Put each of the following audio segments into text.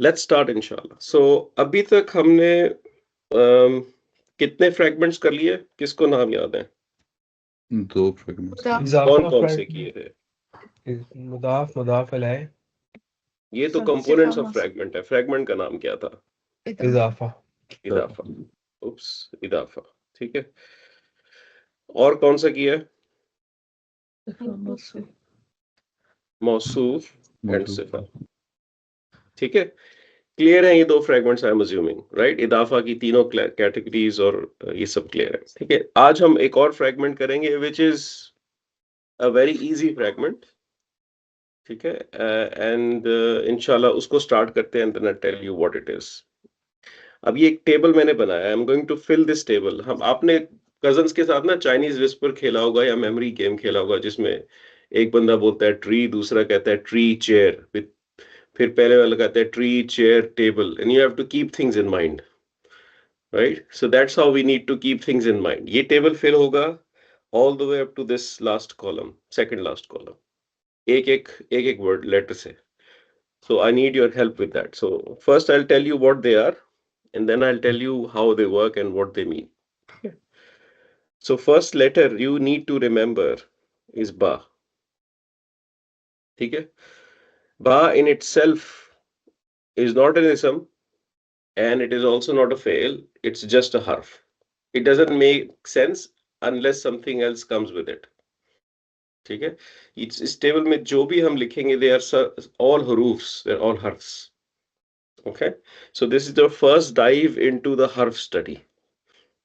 Let's start इंशाल्लाह. So अभी तक हमने कितने फ्रैगमेंट्स कर लिए? किसको नाम याद है? 2 फ्रेगमेंट्स कौन कौन से किए थे? मुदाफ मुदाफ अलैह ये तो कंपोनेंट्स ऑफ फ्रैगमेंट है. फ्रैगमेंट का नाम क्या था? इजाफा इदाफा. उप्स, इदाफा. ठीक है. और कौन सा किया है? मौसूफ एंड सिफा. ठीक है. क्लियर है ये दो fragments, I am assuming, right? इदाफा की तीनों कैटेगरीज और ये सब क्लियर है. ठीक है. आज हम एक और फ्रैगमेंट करेंगे which is a very easy fragment. ठीक है. एंड इंशाल्लाह उसको स्टार्ट करते हैं and then I tell you what it is. अब ये एक टेबल मैंने बनाया. I am going to fill this table. हम आपने कजन्स के साथ ना चाइनीज विस्पर खेला होगा या मेमोरी गेम खेला होगा जिसमें एक बंदा बोलता है ट्री, दूसरा कहता है ट्री चेयर, फिर पहले वाला कहता है tree chair table, and you have to keep things in mind, right? So that's how we need to keep things in mind. ये टेबल फिल होगा all the way up to this last column, second last column. एक word letter से. So I need your help with that. So first I'll tell you what they are, and then I'll tell you how they work and what they mean. Okay. So first letter you need to remember is ba. Okay. Ba in itself is not an ism, and it is also not a fail. It's just a harf. It doesn't make sense unless something else comes with it. ठीक है. इस table में जो भी हम लिखेंगे they are all hurufs, they're all harfs. Okay, so this is the first dive into the harf study.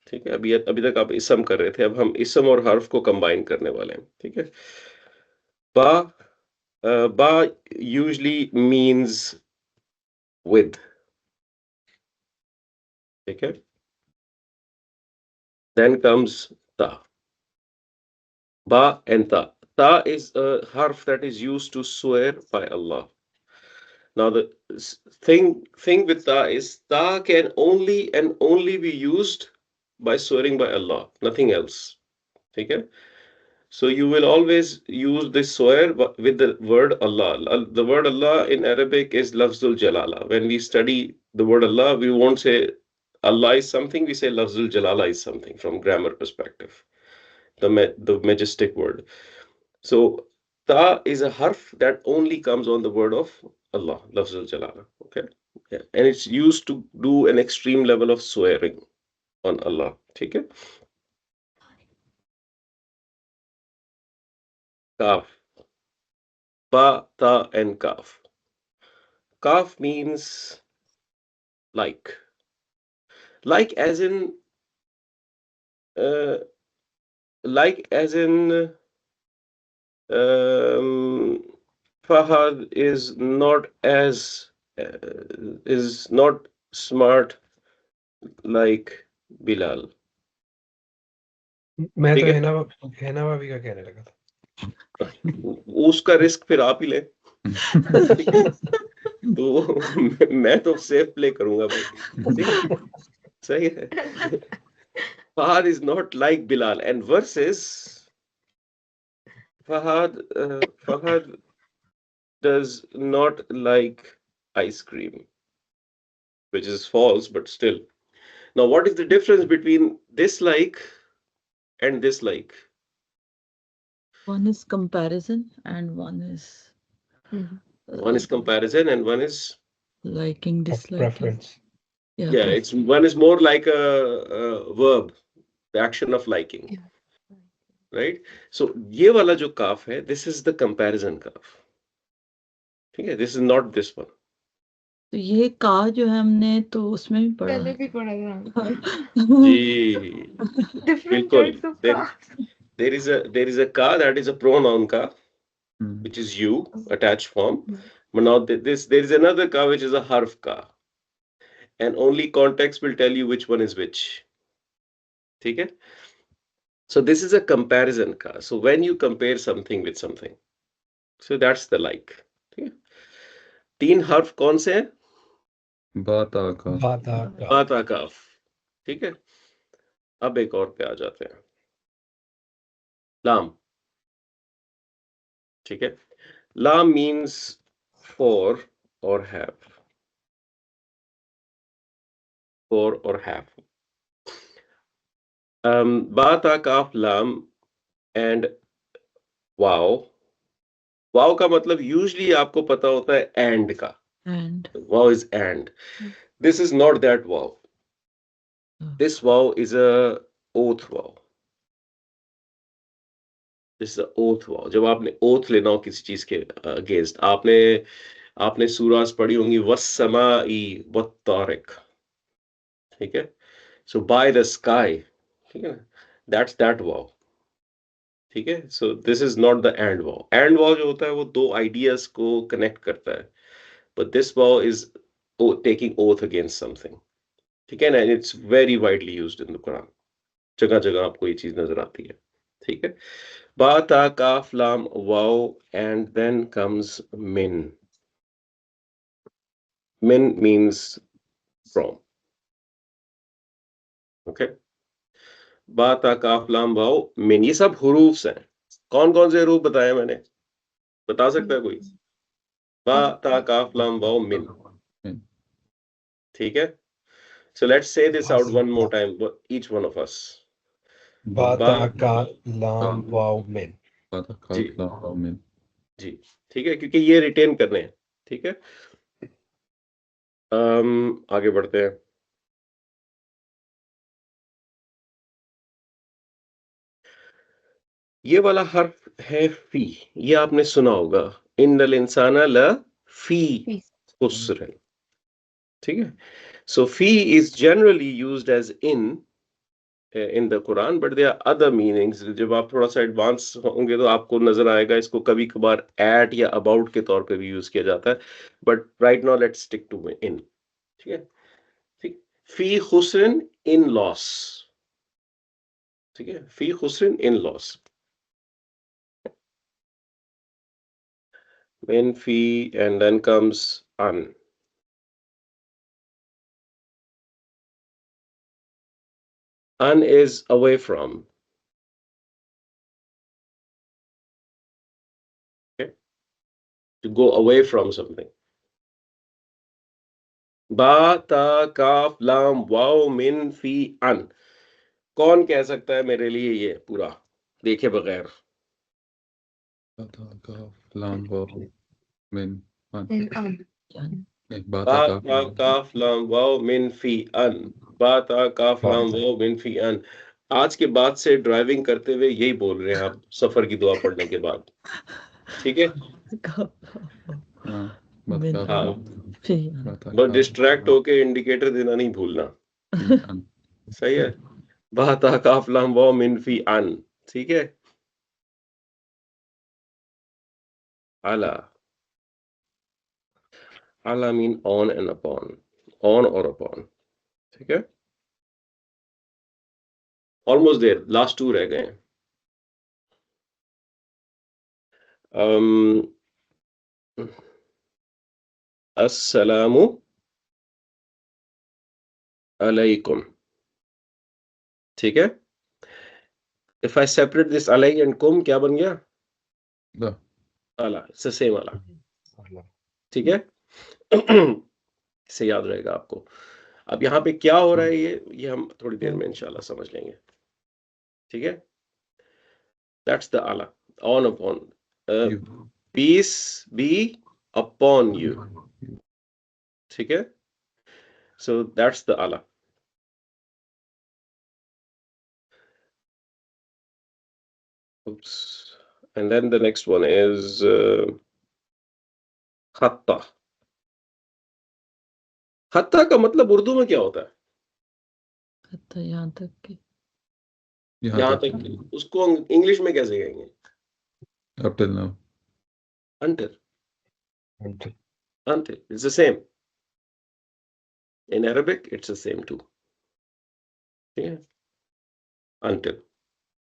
ठीक है. अभी तक आप इसम कर रहे थे, अब हम इसम और हर्फ को कंबाइन करने वाले हैं. ठीक है. बा usually means with. ठीक है. Then comes ta. Ba and ta. Ta is a harf that is used to swear by Allah. Now the thing with ta is ta can only and only be used by swearing by Allah, nothing else. Okay. So you will always use this swear with the word Allah. The word Allah in Arabic is lafzul jalala. When we study the word Allah, we won't say Allah is something, we say lafzul jalala is something from grammar perspective. The majestic word. So ta is a harf that only comes on the word of Allah, lafzul jalala. Okay. Yeah. And it's used to do an extreme level of swearing on Allah. Okay. Kaf. Ba, ta, and kaf. Kaf means like. Like as in uh, Fahad is not as is not smart like Bilal. मैं ठीक तो है. हैना भाभी का कहने लगा था. उसका रिस्क फिर आप ही ले. तो मैं तो सेफ प्ले करूंगा भाई. ठीक है. सही है. Fahad is not like Bilal, and versus Fahad does not like ice cream, which is false, but still. Now, what is the difference between dislike and dislike? One is comparison and one is One is comparison and one is liking, disliking. Preference. yeah. It's one is more like a verb, the action of liking. Yeah. Right? So ये वाला जो काफ है, this is the comparison काफ. ठीक है. This is not this one. तो ये का जो है हमने तो उसमें भी पढ़ा पहले है. भी पढ़ा था. जी. Different बिल्कुल. types of cars. There is a ka that is a pronoun ka, which is you, attached form. But now there is another ka which is a harf ka, and only context will tell you which one is which. Okay? So this is a comparison ka. So when you compare something with something, so that's the like. Okay? तीन हर्फ कौन से हैं? बाता का. बाता काफ. ठीक है. अब एक और पे आ जाते हैं. लाम. ठीक है. Lam means for or have. for or have. Ba, ta, kaf, lam and wow. वाव का मतलब यूजली आपको पता होता है एंड का. And वाव is and. This is not that वाव. दिस वाव इज अ ओथ वाव. दिस इज अ ओथ वाव. जब आपने ओथ लेना हो किसी चीज के अगेंस्ट, आपने आपने सूरास पढ़ी होंगी वस्समाई वत्तारिक. ठीक है. So by the sky. ठीक है ना. दैट वाव. ठीक है. So this is not the and वाव. एंड वाव जो होता है वो दो आइडियाज को कनेक्ट करता है. But this vow is taking oath against something. ठीक है ना. It's very widely used in the Quran. जगह जगह आपको ये चीज नजर आती है. ठीक है. बा ता काफ लाम वाव and then comes min. Min means from. Okay. बा ता काफ लाम वाव min. ये सब हुरूफ हैं. कौन कौन से हुरूफ बताए मैंने? बता सकता है कोई? बा ता काफ लाम वाव min. ठीक है. So let's say this out one more time, each one of us. बा बा ता काफ लाम वाव मिन. बाता जी. काफ लाम मिन. जी. ठीक है. क्योंकि ये रिटेन करने हैं. ठीक है. आगे बढ़ते हैं. ये वाला हर्फ है फी. ये आपने सुना होगा. इन्नल इंसाना ल फी खुस्र. ठीक है. सो फी is generally used as in the Quran, but there are other meanings. जब आप थोड़ा सा एडवांस होंगे तो आपको नजर आएगा इसको कभी कभार एट या अबाउट के तौर पे भी यूज किया जाता है. But right now let's stick to in. ठीक है. ठीक. फी खुस्रन इन लॉस. ठीक है. फी खुस्रन in loss. Min fi and then comes an. An is away from. Okay. To go away from something. Ba ta kaf lam waw min fi an. कौन कह सकता है मेरे लिए ये पूरा देखे बगैर? बाता काफ लाम वाव मिन अन. नहीं, बा बाता ta kaf lam waw min fi an. बा ta kaf lam बाता. waw min fi an. आज के बाद से ड्राइविंग करते हुए यही बोल रहे हैं आप सफर की दुआ पढ़ने के बाद. ठीक है. हाँ, बाता Min काफ हाँ. लाम fi बाता बस काफ डिस्ट्रैक्ट होके इंडिकेटर देना नहीं भूलना. मिन अन. सही है. बाता काफ लाम वाव मिन फी अन. ठीक है. अला. अला mean on and upon. On और अपॉन. ठीक है. Almost there. लास्ट टू रह गए. अस्सलामु अलैकुम. ठीक है. इफ आई सेपरेट दिस अलै एंड कुम क्या बन गया? दा. अला. इट्स द सेम अला. ठीक है. इससे याद रहेगा आपको. अब यहाँ पे क्या हो रहा है ये हम थोड़ी देर में इंशाल्लाह समझ लेंगे. ठीक है. That's the Allah. On upon. You. Peace be upon you. ठीक है. So that's the Allah. Oops. And then the next one is खत्ता. खत्ता का मतलब उर्दू में क्या होता है? खत्ता यहाँ तक कि यहाँ तक कि. उसको इंग्लिश में कैसे कहेंगे? up till now. Until. Until. It's the same. In Arabic, it's the same too. Yeah. Until.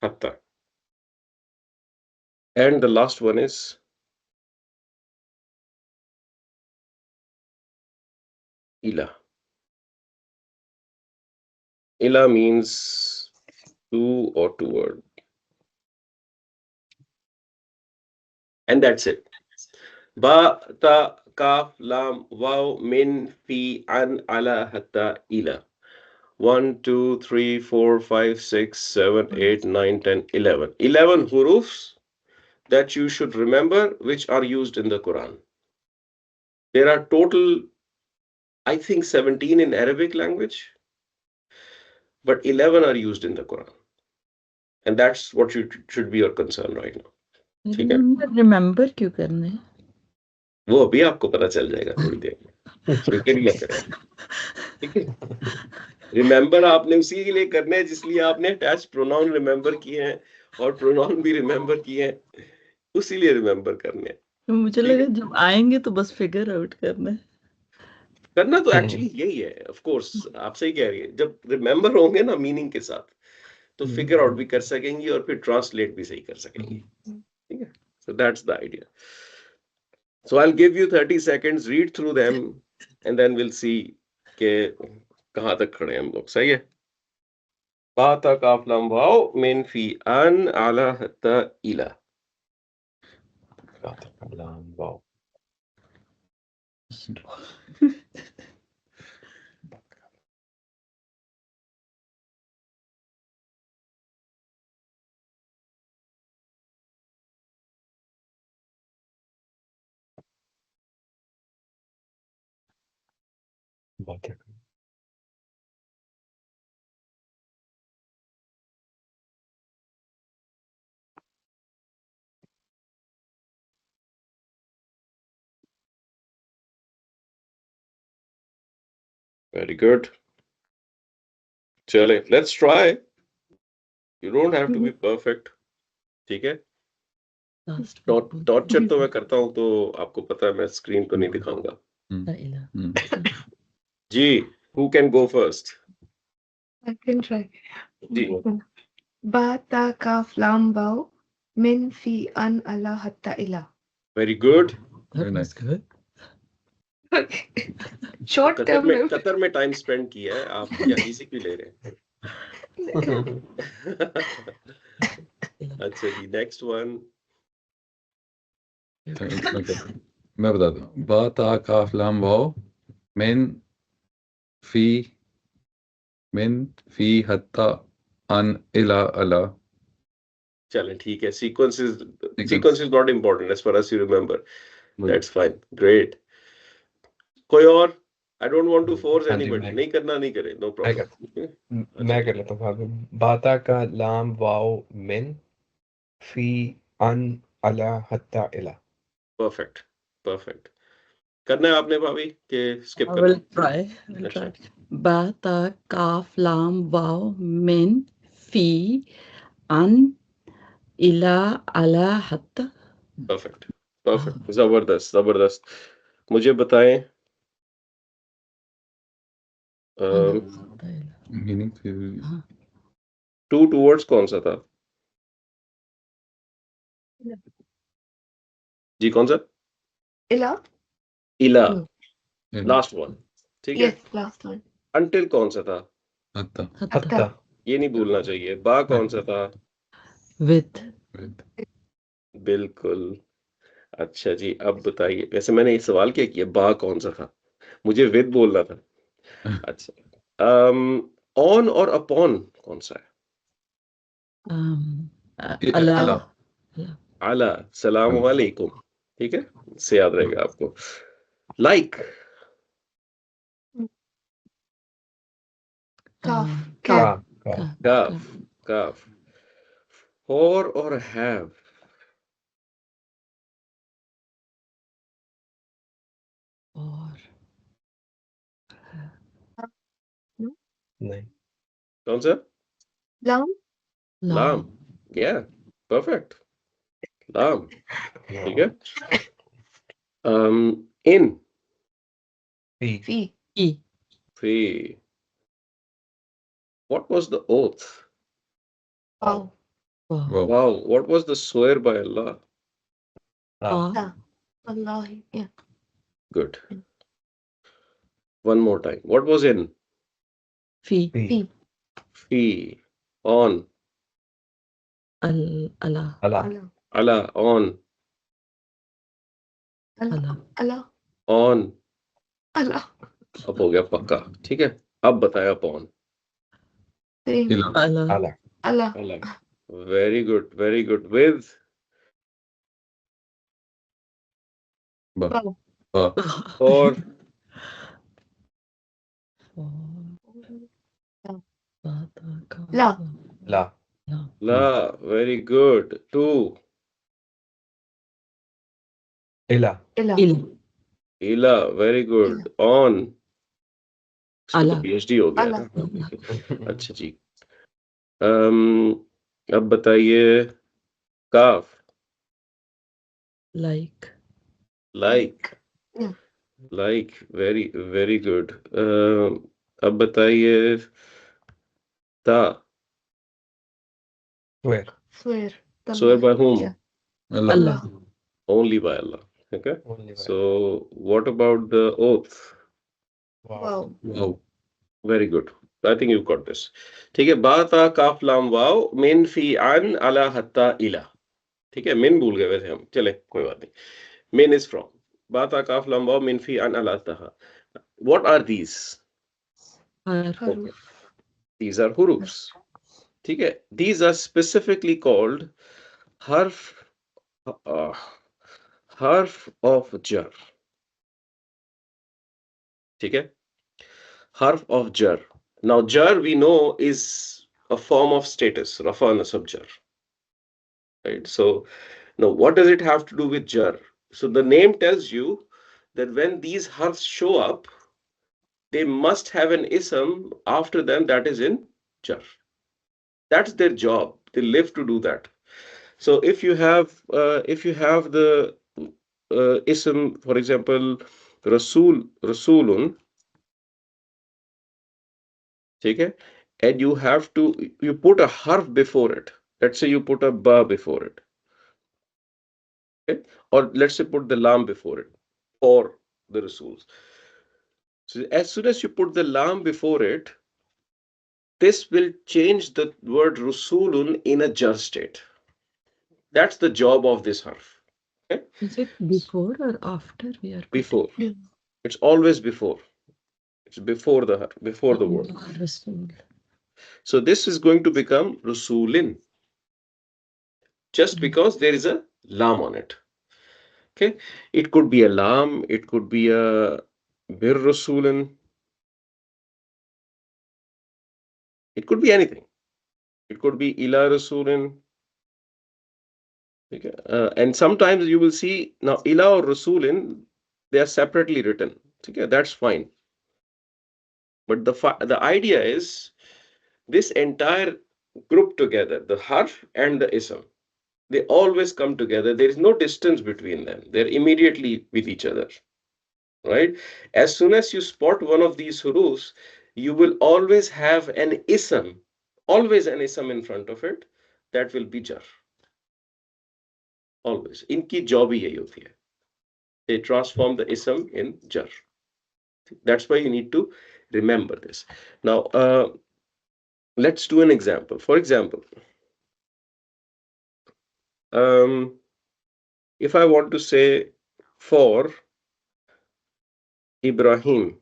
Hatta. And the last one is ila. Ila means to or toward. And that's it. Ba, ta, kaf, lam, waw, min, fi, an, ala, hatta, ila. 1, 2, 3, 4, 5, 6, 7, 8, 9, 10, 11. 11 hurufs that you should remember which are used in the Quran. There are total, I think, 17 in Arabic language, but 11 are used in the Quran. And that's what should be your concern right now. ठीक है? Remember क्यों करने हैं? वो अभी आपको पता चल जाएगा थोड़ी देर में, फिक्र ही मत करें, ठीक है? रिमेंबर आपने उसी के लिए करना है जिसलिए आपने अटैच प्रोनाउन रिमेंबर किए हैं और प्रोनाउन भी रिमेंबर किए हैं, उसी लिए रिमेंबर करने हैं। तो मुझे ठीक है? लगा जब आएंगे तो बस फिगर आउट करना है। करना तो एक्चुअली यही है, ऑफ कोर्स आप सही कह रही है, जब रिमेंबर होंगे ना मीनिंग के साथ तो फिगर आउट भी कर सकेंगी और फिर ट्रांसलेट भी सही कर सकेंगी, ठीक है? So that's the idea. So I'll give you 30 seconds, read through them, and then we'll see के कहाँ तक खड़े हैं हम लोग. सही है? बा ता काफ लाम वाव मिन फी अन अला हत्ता इला. Lam Vav. Very good. चले, let's try. You don't have to be perfect. ठीक है? लास्ट टॉर्चर तो मैं करता हूँ, तो आपको पता है मैं स्क्रीन तो नहीं दिखाऊंगा. जी, who can go first? I can try. जी. Ba ta kaf lam vav min fi an ala hatta ila. Very good. Very nice. Short term memory. Qatar में टाइम स्पेंड किया है, आप क्या इसी भी ले रहे हैं? अच्छा जी, नेक्स्ट वन. मैं बताता हूँ. बा ता काफ लाम वाव मिन फी हत्ता अन इला अला. चलें, ठीक है. Sequence is not important as far as you remember. That's fine. Great. कोई और? I don't want to force हाँ जी, anybody. नहीं करना, नहीं करे. No problem. मैं कर लेता हूँ भाभी. बाता का लाम वाव मिन फी अन अला हत्ता इला. Perfect. Perfect. करना है आपने भाभी के skip I करना? will try. Ba ta kaf lam vav min fi an ila ala hatta. Perfect. जबरदस्त, जबरदस्त. मुझे बताएं मीनिंग टू टूवर्ड्स कौन सा था? जी, कौन सा? Ila? इला, No. Last one. ठीक है. Yes, last one. अंटिल कौन सा था? हत्ता हत्ता. ये नहीं भूलना चाहिए. बा कौन सा था? With. बिल्कुल. अच्छा जी, अब बताइए. वैसे मैंने ये सवाल क्या किया, बा कौन सा था? मुझे विद बोलना था. अच्छा. ऑन और अपॉन कौन सा है? Allah. अला. अला. सलाम वालेकुम. ठीक है, इससे याद रहेगा आपको. Like. Kaf. Kaf. Calf. Calf. For और हैव. और नहीं. कौन सा? Lam? लाम. या, परफेक्ट. लाम. ठीक है. इन. फी. Fi. E. Fee. What was the oath? Wow. Wow. Wow, what was the swear by Allah? Ta. Wallahi. Yeah. Good. One more time. What was in? Fi. Fi. Fee. On. Allah. Allah. Allah. On. Allah. Allah. On. Allah. अब हो गया पक्का. ठीक है. अब बताया upon. Same. इला Allah. Allah. Allah. Allah. Very good, very good. With बा Wow. बा or La. La. la. Very good. Two. Ila. Ila. Il. Ila. Very good. On. इसका तो Allah. PhD हो गया Allah. ना। अच्छा जी। अब बताइए काफ Like. like Yeah. like very very good। अब बताइए ता Swear. Swear. swear Tallah. by whom? Yeah. Allah Allah. Only by Allah। Okay, Only by so what about the oath? Wow. Wow. Wow Very good, I think you got this। ठीक है, बा ता काफ लाम वाव मिन फी अन अला हत्ता इला। ठीक है, मिन भूल गए वैसे हम, चले कोई बात नहीं। मिन इज फ्रॉम बा ता काफ लाम वाव मिन फी अन अला हत्ता। What are these? Harf. Haruf. These are hurufs। ठीक है, these are specifically called harf uh, harf of jar। ठीक है, harf of jar। Now jar we know is a form of status, rafa nasab jar, right? So now what does it have to do with jar? So the name tells you that when these harfs show up, they must have an ism after them that is in jar। That's their job, they live to do that। So if you have the ism, for example, rasulun, ठीक है, and you put a harf before it। Let's say you put a ba before it, okay? Or let's say put the lam before it for the rasuls। So as soon as you put the lam before it, this will change the word rusulun in a jar state। That's the job of this harf, okay? Is it before or after we are putting? Before, Yeah. it's always before, it's before the harf, before the word। Allah, Rasul. So this is going to become rusulin just because there is a lam on it, okay? It could be a lam, it could be a bir rusulin, it could be anything, it could be ila rasulin, okay? And sometimes you will see now ila or rasulin, they are separately written, okay? That's fine, but the idea is this entire group together, the harf and the ism, they always come together, there is no distance between them, they're immediately with each other, right? As soon as you spot one of these hurufs, you will always have an ism, always an ism in front of it, that will be jar, always। इनकी job ही यही होती है, they transform the ism in jar। That's why you need to remember this। Now let's do an example। For example, if I want to say for Ibrahim,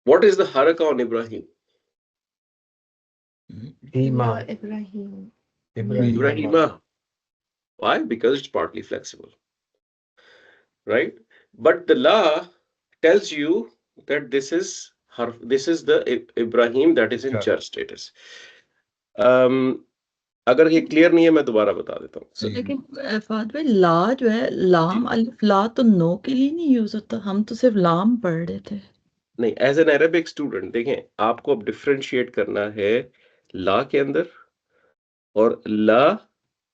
what is the haraka on Ibrahim? Ya Ima. Ibrahim. Ibrahim. Ibrahima. Why? Because it's partly flexible, right? But the la tells you that this is the Ibrahim that is in Jar. jar status। अगर ये clear नहीं है मैं दोबारा बता देता हूँ। लेकिन फाद भाई ला जो है लाम अलिफ ला तो नो के लिए नहीं यूज होता, हम तो सिर्फ लाम पढ़ रहे थे। नहीं, एज एन अरेबिक स्टूडेंट देखें, आपको अब डिफरेंशिएट करना है ला के अंदर और ला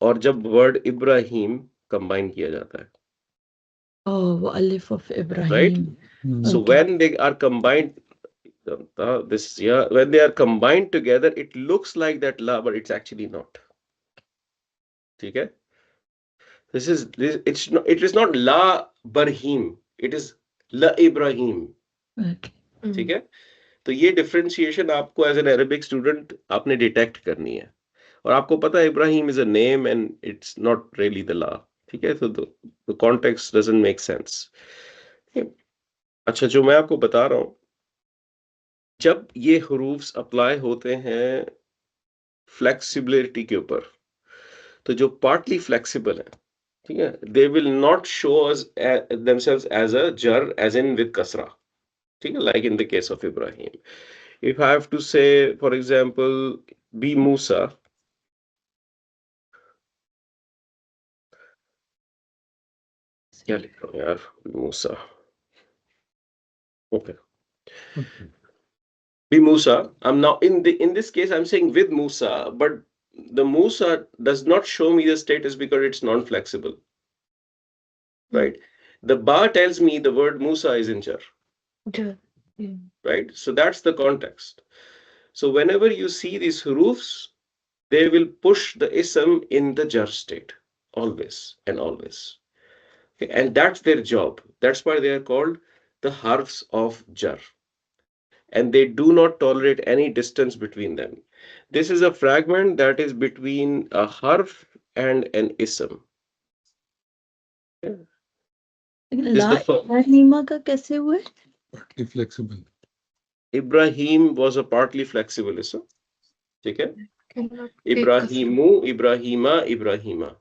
और जब वर्ड इब्राहिम कंबाइन किया जाता है, ओह वो अलिफ of right? Ibrahim. So Okay. when they are combined, when they are combined together, it looks like that la, but it's actually not। ठीक है, it is not la barhim, it is la Ibrahim। Okay. ठीक है, तो ये differentiation आपको as an Arabic student आपने detect करनी है। और आपको पता है Ibrahim is a name and it's not really the ला। ठीक है, तो the context doesn't make sense. अच्छा, जो मैं आपको बता रहा हूं, जब ये हरूफ्स अप्लाई होते हैं फ्लेक्सिबिलिटी के ऊपर, तो जो पार्टली फ्लेक्सिबल है, ठीक है, they will not show us themselves as a jar as in with kasra, ठीक है, like in the case of Ibrahim. If I have to say, for example, be Musa, क्या लिख रहा हूँ यार, मूसा, okay, be Musa. I'm now in this case I'm saying with Musa, but the Musa does not show me the status because it's non-flexible, right? The ba tells me the word Musa is in jar, Jar. right? So that's the context. So whenever you see these hurufs, they will push the ism in the jar state, always and always. Okay, and that's their job. That's why they are called the harfs of jar. And they do not tolerate any distance between them. This is a fragment that is between a harf and an ism. Okay. लेकिन This is ला the first. इब्राहिमा का कैसे हुआ? partly flexible. Ibrahim was a partly flexible ism. ठीक है? Cannot take Ibrahimu, Ibrahima, Ibrahima.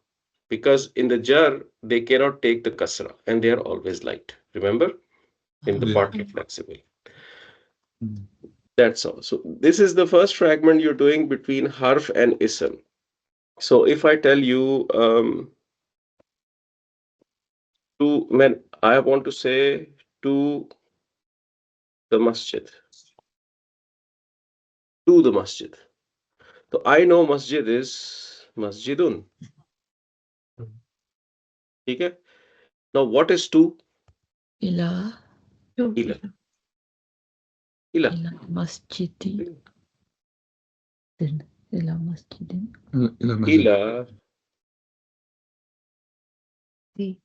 Because in the jar, they cannot take the kasra and they are always light. Remember? In the Yeah. partly flexible. That's all. So this is the first fragment you're doing between harf and ism. So if I tell you I want to say to the masjid. To the masjid. So I know masjid is masjidun. Okay? Now what is to? इला to. Ila. Ila. इला मस्जिदी इला मस्जिदिन إلى مسجد. Ila The.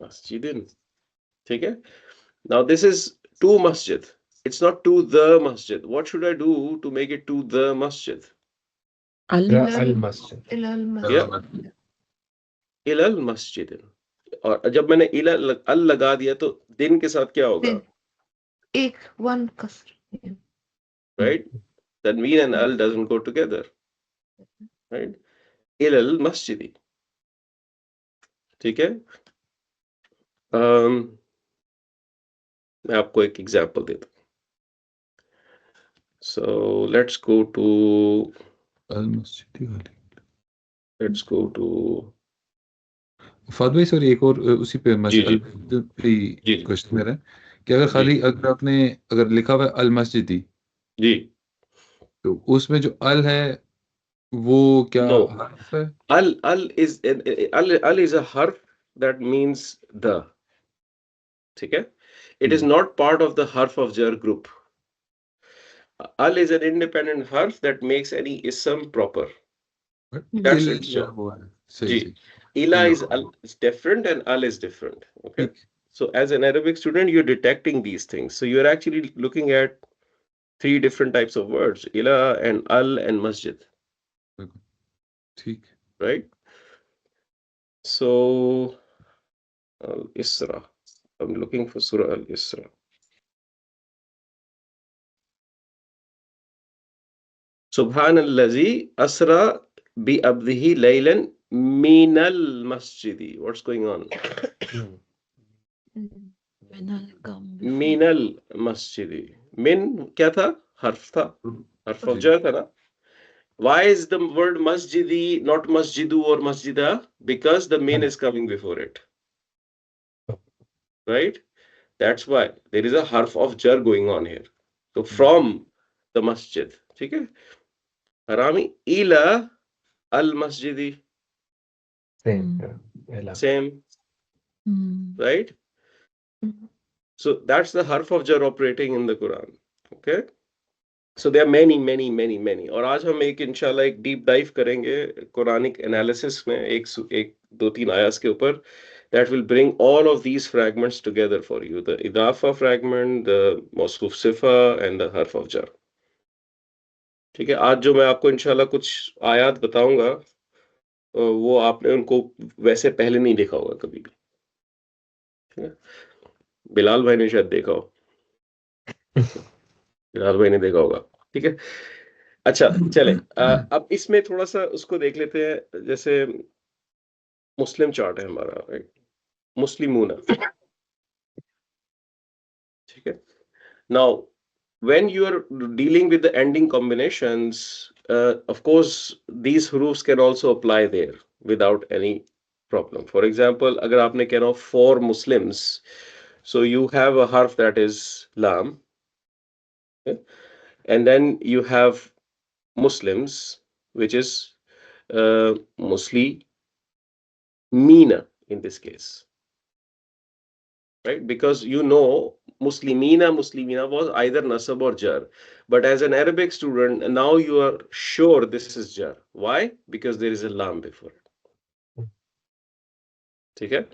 masjidin. Okay? Now this is to masjid. It's not to the masjid. What should I do to make it to the masjid? Al al masjid. Ilal Yeah. masjid. Ilal masjidin. और जब मैंने अल लगा दिया तो दिन के साथ क्या होगा? Din. Ek one kasr. Yeah. Right? That meen and al doesn't go together. Right? Ilal masjidi. ठीक है? मैं आपको एक एग्जांपल देता हूँ. So let's go to المسجد वाली. फाद भाई सॉरी, एक और उसी पे जी, जी. जी. क्वेश्चन मेरा है कि अगर खाली अगर आपने अगर लिखा हुआ है अल मस्जिदी, जी. तो उसमें जो अल है वो क्या No. हर्फ है? Al is a harf that means the. ठीक है? It is not part of the harf of jar group. Al is an independent harf that makes any ism proper. That's ill its क्या job. वो है? सही जी. सही. Ila इला. is different and al is different. Okay. ठीक. So as an Arabic student, you're detecting these things. So you're actually looking at 3 different types of words: ila and al and masjid. ठीक. Right? So al-Isra. I'm looking for Surah al-Isra. Subhanallazi asra bi abdihi laylan minal masjidi. What's going on? Minal come Minal masjidi. Min क्या था? हर्फ था. हर्फ of jar था ना? Why is the word masjidi not masjidu or masjida? Because the min is coming before it. Right? That's why there is a harf of jar going on here. So from the masjid. ठीक है? Harami ila al masjidi. Same. Ila. Same. Right? So that's the harf of jar operating in the Quran. Okay? So there are many. और आज हम एक इंशाल्लाह एक deep dive करेंगे Quranic analysis में एक दो तीन आयत के ऊपर that will bring all of these fragments together for you. The idafa fragment, the mawsuf sifa and the harf of jar. ठीक है? आज जो मैं आपको इंशाल्लाह कुछ आयत बताऊंगा, वो आपने उनको वैसे पहले नहीं देखा होगा कभी भी, ठीक है? बिलाल भाई ने शायद देखा हो, बिलाल भाई ने देखा होगा, ठीक है। अच्छा चले, अब इसमें थोड़ा सा उसको देख लेते हैं। जैसे मुस्लिम चार्ट है हमारा, राइट, मुस्लिमूना, ठीक है। Now, when you are dealing with the ending combinations, of course, these hurufs can also apply there without any problem. For example, agar aapne कहना हो for Muslims, so you have a harf that is lam, okay? And then you have Muslims, which is muslimina in this case, right? Because muslimina was either nasab or jar, but as an Arabic student now you are sure this is jar. Why? Because there is a lam before it, ठीक है?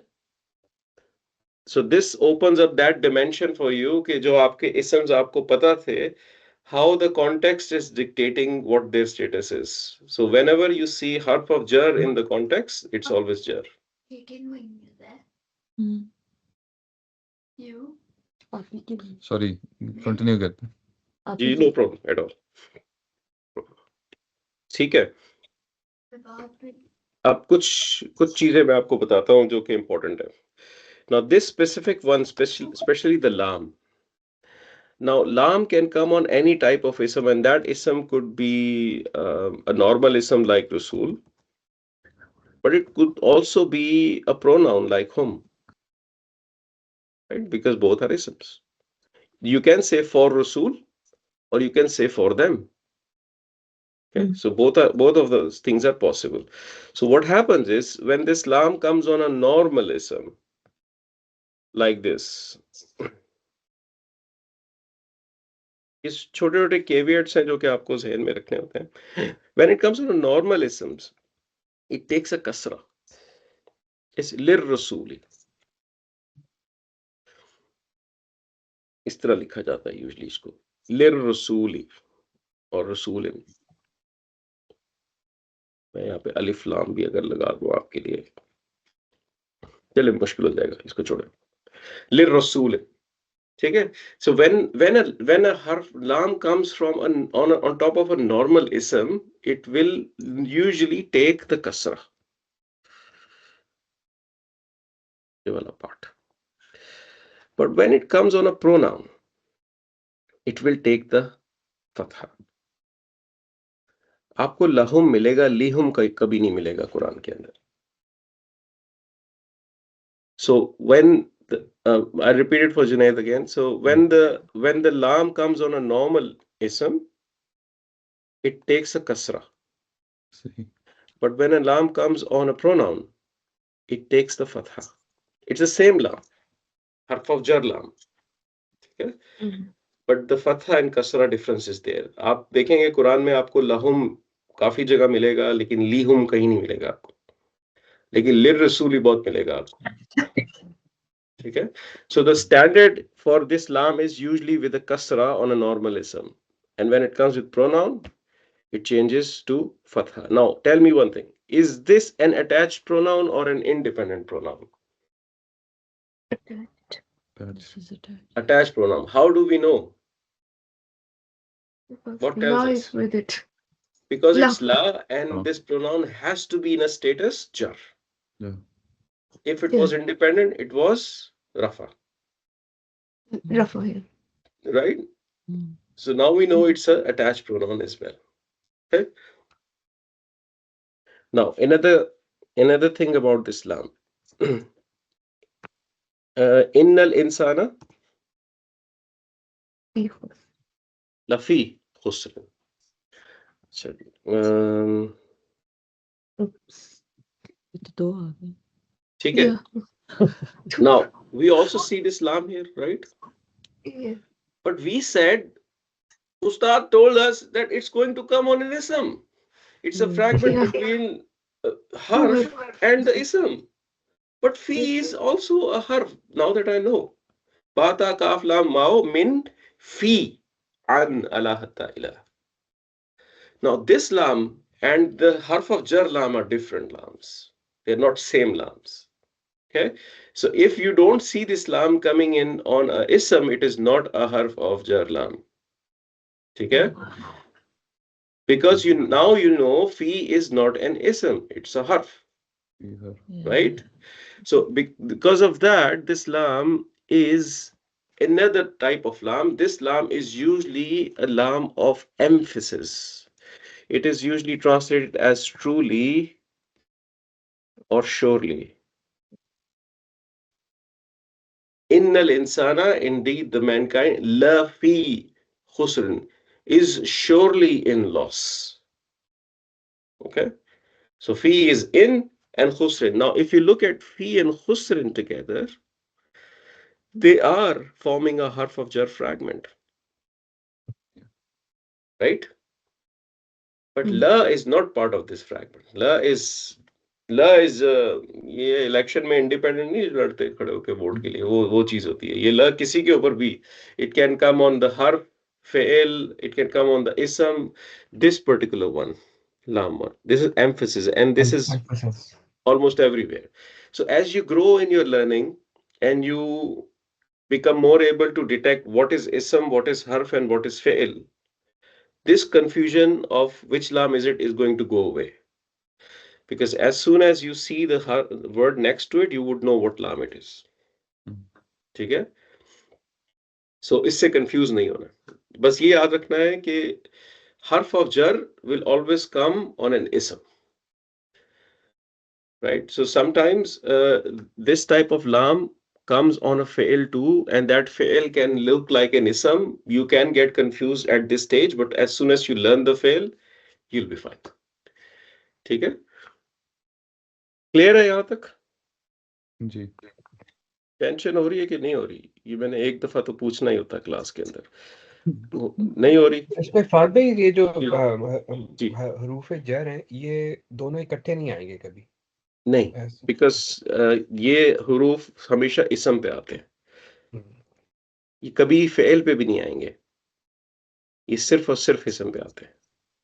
So this opens up that dimension for you कि जो आपके isms आपको पता थे, how the context is dictating what their status is. So whenever you see harf of jar in the context, it's always jar. Hmm, You. आपकी के लिए, sorry, continue करते हैं। आपकी जी, के no problem at all. ठीक है। अब कुछ चीजें मैं आपको बताता हूँ जो कि important है. Now this specific one, especially the lam. Now lam can come on any type of ism, and that ism could be a normal ism like Rasul, but it could also be a pronoun like hum, right? Because both are isms. You can say for Rasul, or you can say for them. Okay, so both of those things are possible. So what happens is when this lam comes on a normal ism like this, इस छोटे छोटे caveats हैं जो कि आपको ज़हन में रखने होते हैं. When it comes to normal isms, it takes a kasra. It's lirrasuli. इस तरह लिखा जाता है यूजुअली इसको, lirrasuli और रसूलिन. मैं यहाँ पे अलिफ लाम भी अगर लगा दूं आपके लिए, चले मुश्किल हो जाएगा, इसको छोड़े. lirrasuli, ठीक है. So when a harf lam comes from on top of a normal ism, it will usually take the kasra. ये वाला part. But when it comes on a pronoun, it will take the fatha. आपको लहुम मिलेगा, लिहुम कभी नहीं मिलेगा कुरान के अंदर. So when I repeat it for Junaid again. So when the lam comes on a normal ism, it takes a kasra. सही, But when a lam comes on a pronoun, it takes the fatha. It's the same lam, harf of jar lam. ठीक है? But the fatha and kasra difference is there. आप देखेंगे कुरान में आपको लहुम काफी जगह मिलेगा, लेकिन लीहुम कहीं नहीं मिलेगा आपको, लेकिन लिर रसूली बहुत मिलेगा आपको, ठीक है. So the standard for this lam is usually with a kasra on a normal ism, and when it comes with pronoun, it changes to fatha. Now tell me one thing, is this an attached pronoun or an independent pronoun? This is attached. Attached pronoun. How do we know? What tells La us? is with it. Because La. it's la, and Oh. this pronoun has to be in a status jar. yeah, If it Yeah. was independent, it was rafa, Rafa here. right? Hmm. So now we know it's a attached pronoun as well. Okay. Now another thing about this lam. Innal insana lafi khusr. Oops. ये तो दो आ गए. ठीक है. Yeah. Now we also see this lam here, right? Yeah. But we said Ustad told us that it's going to come on an ism. It's a fragment Yeah. between harf and the ism. But fi is also a harf, now that I know. Bata kaf lam mao min fi an ala hatta ilah. Now this lam and the harf of jar lam are different lams. They're not same lams. Okay, so if you don't see this lam coming in on a ism, it is not a harf of jar lam. Okay, because you know fi is not an ism, it's a harf, इधर right? So because of that, this lam is another type of lam. This lam is usually a lam of emphasis. It is usually translated as truly or surely. Innal insana, indeed the mankind, la fi khusrin, is surely in loss. Okay, so fi is in and khusrin. Now, if you look at fi and khusrin together, they are forming a harf of jar fragment, right? But la is not part of this fragment. La is ये election में independent नहीं लड़ते खड़े होकर vote के लिए, वो चीज होती है. ये la किसी के ऊपर भी, it can come on the harf, fi'il, it can come on the ism. This particular one, lam one, this is emphasis, and this is Emphasis. almost everywhere. So as you grow in your learning and you become more able to detect what is ism, what is harf, and what is fi'il, this confusion of which lam is it is going to go away. Because as soon as you see the word next to it, you would know what lam it is. ठीक है? So इससे confuse नहीं होना. बस ये याद रखना है कि harf of jar will always come on an ism. Right? So sometimes this type of lam comes on a fi'il too, and that fi'il can look like an ism. You can get confused at this stage, but as soon as you learn the fi'il, you'll be fine. ठीक है? Clear है यहाँ तक? जी tension हो रही है कि नहीं हो रही? ये मैंने एक दफा तो पूछना ही होता क्लास के अंदर. नहीं हो रही? इसमें फाद भाई ये जो जी. हरूफ जर हैं ये दोनों इकट्ठे नहीं आएंगे कभी नहीं, ऐसे. बिकॉज ये हुरूफ हमेशा इसम पे आते हैं. ये कभी फेल पे भी नहीं आएंगे. ये सिर्फ और सिर्फ इसम पे आते हैं.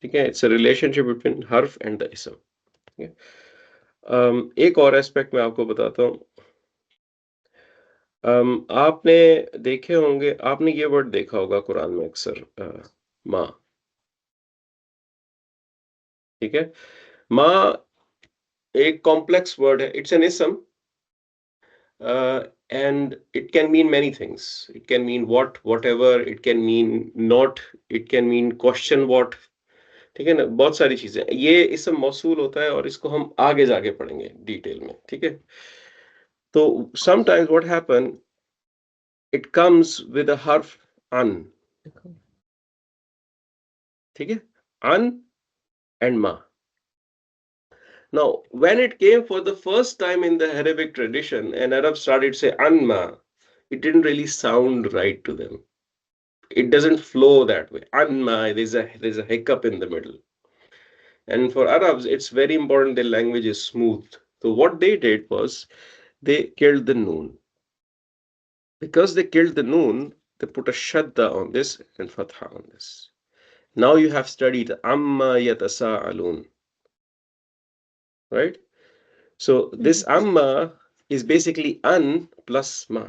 ठीक है? इट्स अ रिलेशनशिप बिटवीन हर्फ एंड द इसम. ठीक है? एक और एस्पेक्ट मैं आपको बताता हूँ. आपने देखे होंगे, आपने ये वर्ड देखा होगा कुरान में अक्सर, माँ. ठीक है? माँ एक कॉम्प्लेक्स वर्ड है. इट्स एन इसम, and it can mean many things. It can mean what, whatever. It can mean not. It can mean question what. ठीक है ना? बहुत सारी चीजें. ये इसम मौसूल होता है और इसको हम आगे जाके पढ़ेंगे डिटेल में. ठीक है? तो sometimes what happen, it comes with a harf an. ठीक है? An and ma. Now, when it came for the first time in the Arabic tradition, and Arabs started to say anma, it didn't really sound right to them. It doesn't flow that way. Anma, there's a hiccup in the middle. And for Arabs, it's very important their language is smooth. So what they did was they killed the noon. Because they killed the noon, they put a shadda on this and fatha on this. Now you have studied amma yatasa'alun. Right? So this amma is basically an plus ma.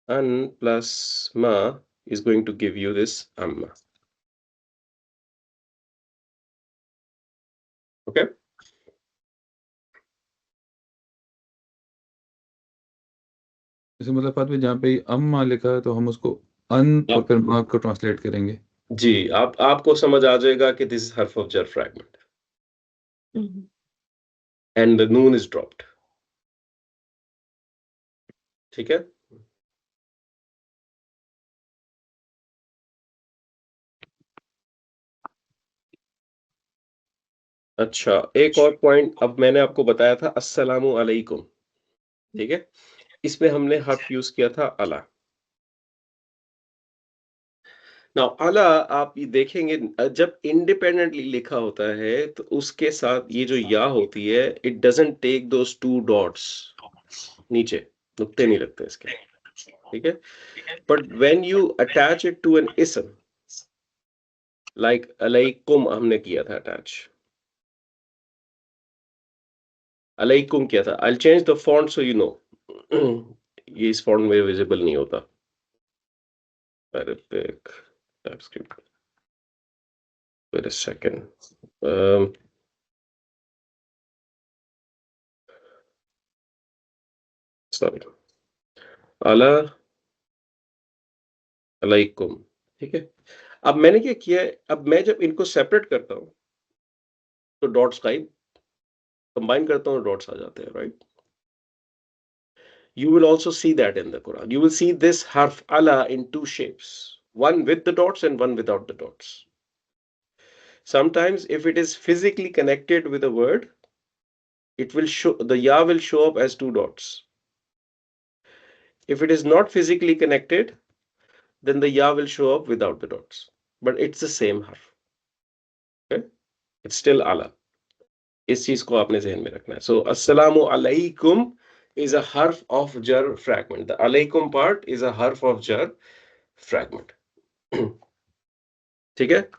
An plus ma is going to give you this amma. Okay? जैसे मतलब Fahd भाई जहाँ पे अम्मा लिखा है तो हम उसको अन और फिर माँ को ट्रांसलेट करेंगे. जी, आपको समझ आ जाएगा कि दिस इज हर्फ ऑफ जर fragment and the Noon is dropped. ठीक है? अच्छा, एक और पॉइंट. अब मैंने आपको बताया था अस्सलामु अलैकुम. ठीक है? इसमें हमने हर्फ यूज किया था अला. नाउ अला आप ये देखेंगे जब इंडिपेंडेंटली लिखा होता है तो उसके साथ ये जो या होती है, it doesn't take those two dots. नीचे नुक्ते नहीं लगते इसके. ठीक है? But when you attach it to an इसम, लाइक अलैकुम हमने किया था अटैच, अलैकुम किया था। I change the font so you know. ये इस फॉन्ट में विजिबल नहीं होता। Arabic TypeScript, wait a second. Sorry, अला अलैकुम, ठीक है। अब मैंने क्या किया है, अब मैं जब इनको सेपरेट करता हूँ तो डॉट्स गायब, कंबाइन करता हूँ डॉट्स आ जाते हैं, right. You will also see that in the Quran. You will see this harf ala in two shapes, one with the dots and one without the dots. Sometimes if it is physically connected with a word, it will show, the ya will show up as two dots. If it is not physically connected, then the ya will show up without the dots. But it's the same harf. Okay? It's still ala. इस चीज को आपने ज़हन में रखना है. So assalamu alaikum is a harf of jar fragment. The alaikum part is a harf of jar fragment. ठीक है?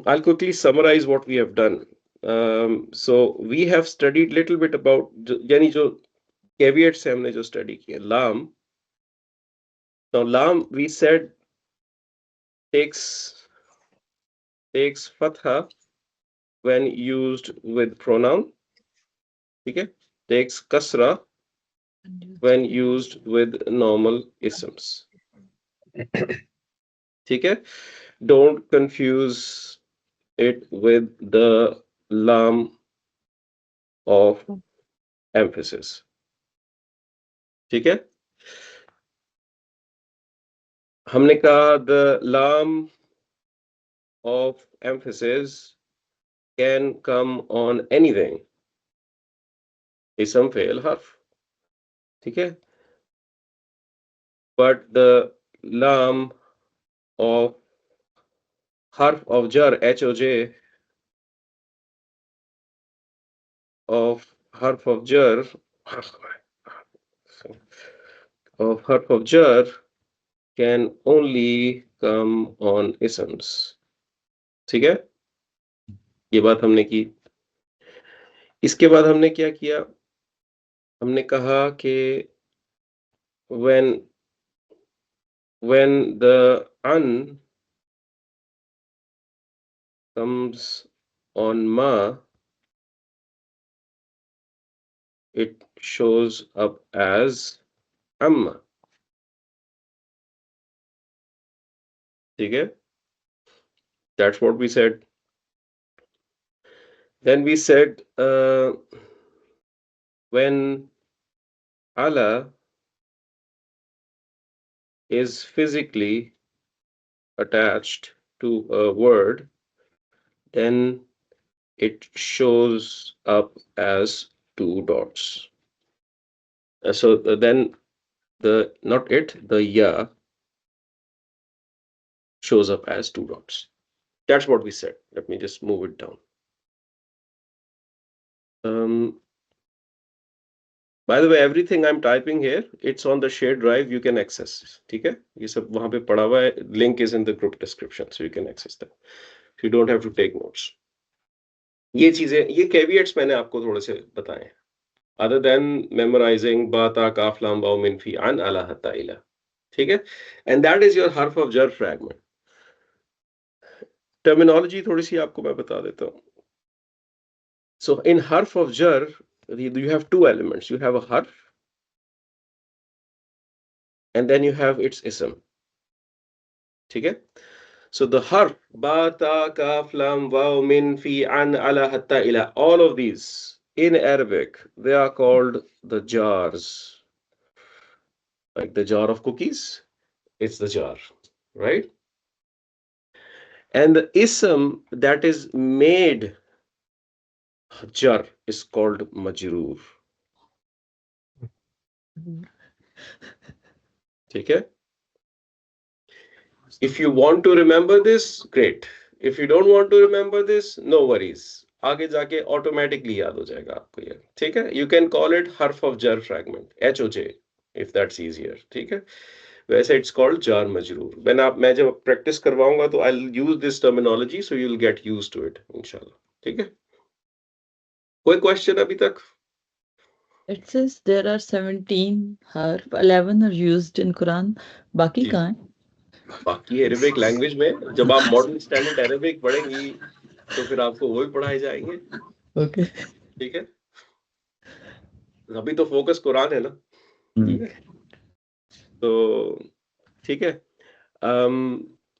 I'll quickly summarize what we have done. So we have studied little bit about यानी जो caveats है हमने जो study किया. Lam. Now lam we said takes fatha when used with pronoun. ठीक है? Takes kasra when used with normal isms. ठीक है? Don't confuse it with the lam of emphasis. ठीक है? हमने कहा the lam of emphasis can come on anything. Ism, fail, harf. ठीक है? But the lam of harf of jar, H-O-J, of harf of jar, of harf of jar can only come on isms. ठीक है? ये बात हमने की. इसके बाद हमने क्या किया? हमने कहा कि when the an comes on ma, it shows up as amma. ठीक है? That's what we said. Then we said when ala is physically attached to a word, then it shows up as two dots. So then the not it, the ya shows up as two dots. That's what we said. Let me just move it down. By the way, everything I'm typing here, it's on the shared drive. You can access. ठीक है? ये सब वहाँ पे पड़ा हुआ है. Link is in the group description, so you can access that. You don't have to take notes. ये चीजें, ये caveats मैंने आपको थोड़े से बताए हैं. Other than memorizing bata kaf lam ba min fi an ala hatta ila. ठीक है? And that is your harf of jar fragment. Terminology थोड़ी सी आपको मैं बता देता हूँ. So in harf of jar, you have two elements. You have a harf, and then you have its ism. ठीक है? So the harf ba ta kaf lam waw min fi an ala hatta ila, all of these in Arabic, they are called the jars. Like the jar of cookies, it's the jar, right? And the ism that is made jar is called majroor. ठीक है? If you want to remember this, great. If you don't want to remember this, no worries. आगे जाके automatically याद हो जाएगा आपको ये. ठीक है? You can call it harf of jar fragment, HOJ, if that's easier. ठीक है? वैसे इट्स कॉल्ड जार मजरूर। मैं जब प्रैक्टिस करवाऊंगा तो I will use this terminology, so you will get used to it इंशाल्लाह। ठीक है, कोई क्वेश्चन अभी तक? It says there are 17 harf, 11 are used in Quran. बाकी जी, कहाँ है? बाकी अरेबिक लैंग्वेज में जब आप मॉडर्न स्टैंडर्ड अरेबिक पढ़ेंगी तो फिर आपको वो भी पढ़ाए जाएंगे। Okay. ठीक है, अभी तो फोकस कुरान है ना। ठीक है, तो ठीक है।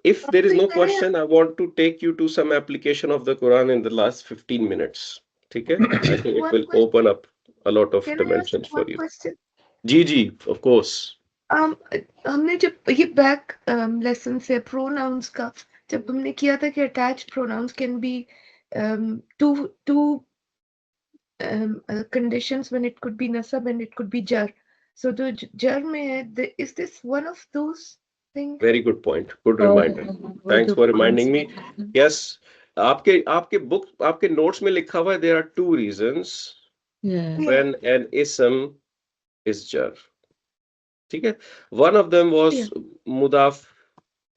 If there is no question, I want to take you to some application of the Quran in the last 15 minutes. ठीक है, I think it One will question. open up a lot of Can I ask dimensions for one you. question? Ji, of course. हमने जब ये back lesson से pronounce का जब हमने किया था कि attach pronouns can be two conditions when it could be nasab and it could be jar. So the jar में है, is this one of those things? Very good point. Good और reminder. वो Thanks जो for reminding me. Yes, आपके notes में लिखा हुआ है there are two reasons Yeah. when an ism is jar. ठीक है, one of them was Yeah. मुदाफ,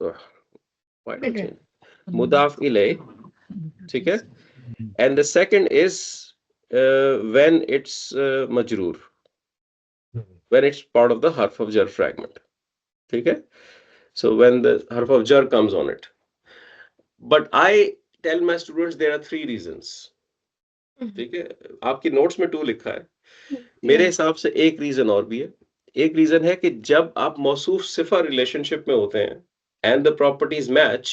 why do I Okay. change? मुदाफ इले, ठीक है, and the second is when it's majroor, when it's part of the harf of jar fragment. ठीक है, so when the harf of jar comes on it. But I tell my students there are three reasons. ठीक है, आपकी notes में 2 लिखा है, मेरे हिसाब से एक रीजन और भी है। एक रीजन है कि जब आप मौसूफ सिफा रिलेशनशिप में होते हैं and the properties match,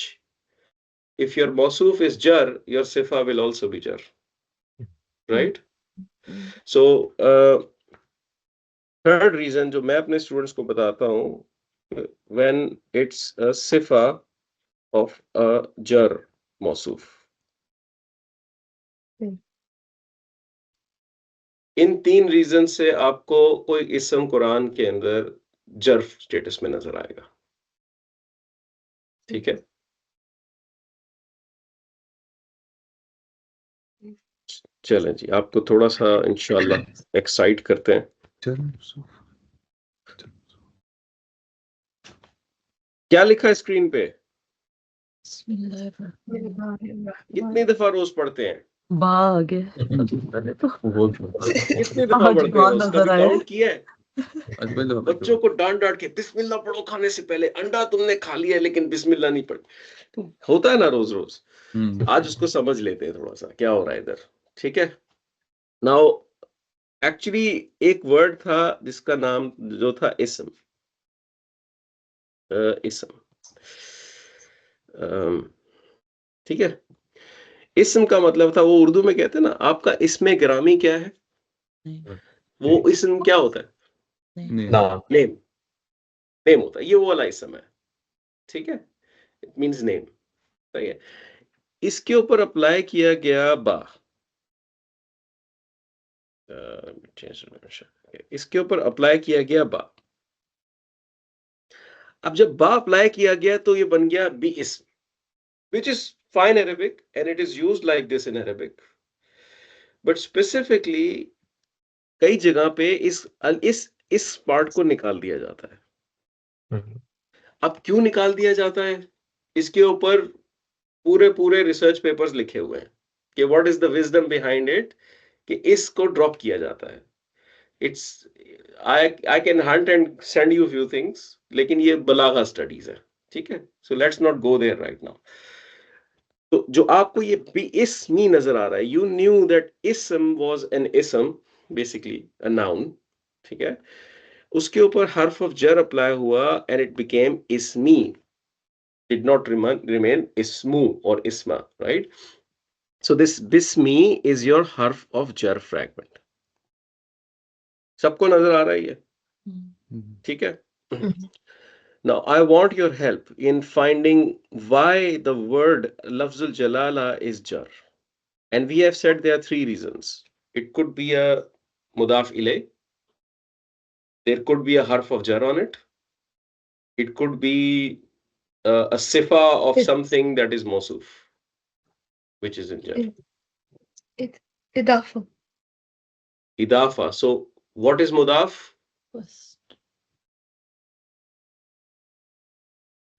if your मौसूफ is jar, your sifa will also be jar, right? So third reason जो मैं अपने स्टूडेंट्स को बताता हूँ, when it's a sifa of a jar मौसूफ। इन 3 रीजन से आपको कोई इस्म कुरान के अंदर जर्फ स्टेटस में नजर आएगा। ठीक है, चलें जी, आपको थोड़ा सा इंशाल्लाह एक्साइट करते हैं। क्या लिखा है स्क्रीन पे? कितनी दफा रोज पढ़ते हैं? बा आ गया कितनी दफा आज पढ़ते हैं बहुत रोज? नजर कभी आया। काउंट किया है? बच्चों को डांट डांट के बिस्मिल्लाह पढ़ो खाने से पहले, अंडा तुमने खा लिया है लेकिन बिस्मिल्लाह नहीं पढ़ी। तो होता है ना रोज रोज। आज उसको समझ लेते हैं थोड़ा सा क्या हो रहा है इधर। ठीक है, नाउ एक्चुअली एक वर्ड था जिसका नाम जो था इस्म। इस्म, ठीक है, इस्म का मतलब था, वो उर्दू में कहते हैं ना, आपका इसमें ग्रामी क्या है? वो इस्म क्या होता है? नाम। नेम। नेम होता है, ये वो वाला इस्म है। ठीक है, इट मींस नेम। सही है, इसके ऊपर अप्लाई किया गया बा, इसके ऊपर अप्लाई किया गया बा। अब जब बा अप्लाई किया गया तो ये बन गया B इस्म, which is fine Arabic and it is used like this in Arabic, but specifically कई जगह पे इस पार्ट को निकाल दिया जाता है। अब क्यों निकाल दिया जाता है? इसके ऊपर पूरे पूरे रिसर्च पेपर्स लिखे हुए हैं कि what is the wisdom behind it, कि इसको ड्रॉप किया जाता है। It's I can hunt and send you few things, लेकिन ये बलागा स्टडीज है। ठीक है, so let's not go there right now. तो जो आपको ये बी इसमी नजर आ रहा है, यू न्यू दैट इसम वाज एन इसम, बेसिकली अ नाउन। ठीक है, उसके ऊपर हर्फ ऑफ जर अप्लाई हुआ एंड इट बिकेम इसमी, did not remain ismu or isma, right? So this bismi is your harf of jar fragment. सबको नजर आ रहा है ये? ठीक है, now I want your help in finding why the word lafzul jalala is jar, and we have said there are 3 reasons. It could be a mudaf ilay, there could be a harf of jar on it, it could be a sifa of something that is mawsuf, which is in jar. It's idafa. Idafa. So what is mudaf?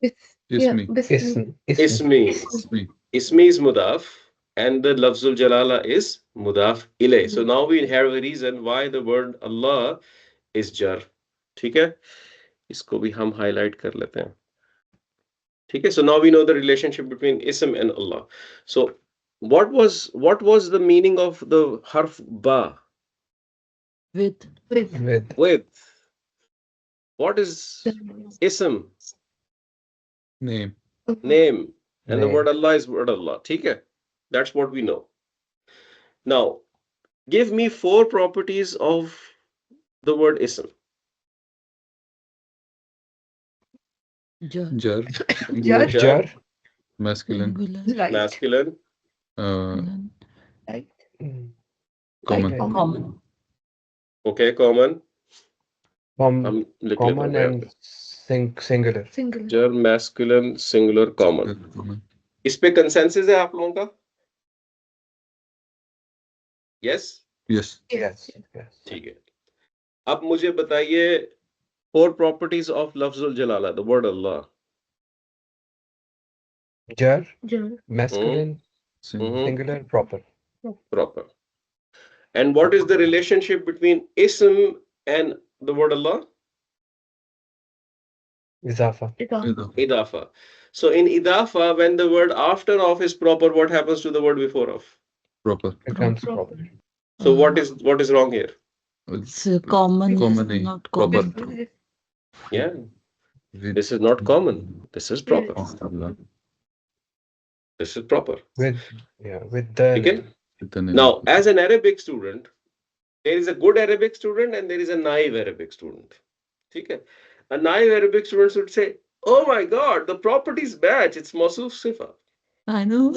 Ismi. Ism. Ismi. Ismi. Ismi is mudaf, and the lafzul jalala is mudaf ilay. So now we have a reason why the word Allah is jar. ठीक है? इसको भी हम highlight कर लेते हैं. ठीक है? So now we know the relationship between ism and Allah. So what was the meaning of the harf ba? With. With. With. What is ism? Name. Name. And the Name. word Allah is word Allah. ठीक है? That's what we know. Now, give me 4 properties of the word ism. Jar. Jar. Jar. Jar. Masculine. Singular. Light. Masculine. Light. Common. Light. Common. Okay, common. Com- हम लिख लेते common हैं and singular. Singular. jar, masculine, singular, common. Common. इस पे consensus है आप लोगों का? Yes? Yes. Yes. ठीक है. अब मुझे बताइए 4 properties of lafzul jalala, the word Allah. Jar. Jar. Masculine. Single. Singular. Proper. Proper. And what is the relationship between ism and the word Allah? Izafa. Idafa. So in idafa, when the word after of is proper, what happens to the word before of? Proper. Becomes Proper. proper. So what is wrong here? It's common. Common Is नहीं, not proper. common. Yeah, With. this is not common. This is proper. Allah. This is proper. With the Okay? name. With the name. Now, as an Arabic student, there is a good Arabic student and there is a naive Arabic student. Okay? A naive Arabic student should say, "Oh my God, the properties match. It's Mawsuf Sifa." I know.